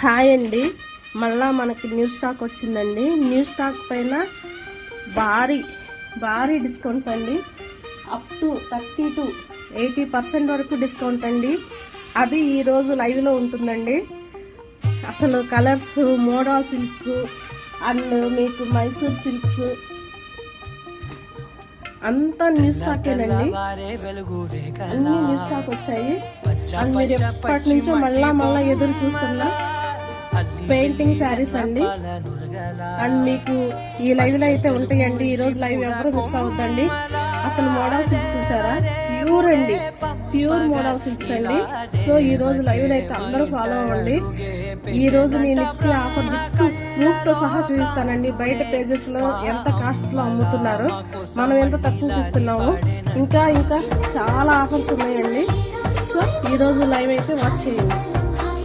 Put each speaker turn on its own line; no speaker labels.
Hi అండి, మళ్ళా మనకి న్యూ స్టాక్ వచ్చిందండి. న్యూ స్టాక్ పైన భారీ భారీ డిస్కౌంట్స్ అండి. అప్ టు 30 to 80% వరకు డిస్కౌంట్ అండి. అది ఈరోజు లైవ్లో ఉంటుందండి. అసలు కలర్స్, మోడల్ సిల్క్ అండ్ మీకు మైసూర్ సిల్క్స్ అంతా న్యూ స్టాకేనండి. అన్ని న్యూ స్టాక్ వచ్చాయి. అండ్ మీరు ఎప్పటి నుంచో మళ్ళా ఎదురు చూస్తున్న పెయింటింగ్ శారీస్ అండి. అండ్ మీకు ఈ లైవ్ లో అయితే ఉంటాయండి. ఈ రోజు లైవ్ ఎవరు మిస్ అవద్దండి. అసలు మోడల్ సిల్క్స్ చూసారా, ప్యూర్ అండి, ప్యూర్ మోడల్ సిల్క్స్ అండి. సో ఈ రోజు లైవ్ లో అయితే అందరూ ఫాలో అవ్వండి. ఈ రోజు నేను ఇచ్చే ఆఫర్ ప్రూఫ్ తో సహా చూపిస్తానండి. బయట పేజెస్ లో ఎంత కాస్ట్ లో అమ్ముతున్నారో మనం ఎంత తక్కువకి ఇస్తున్నాము. ఇంకా చాలా ఆఫర్స్ ఉన్నాయండి. సో ఈ రోజు లైవ్ అయితే వాచ్ చేయండి.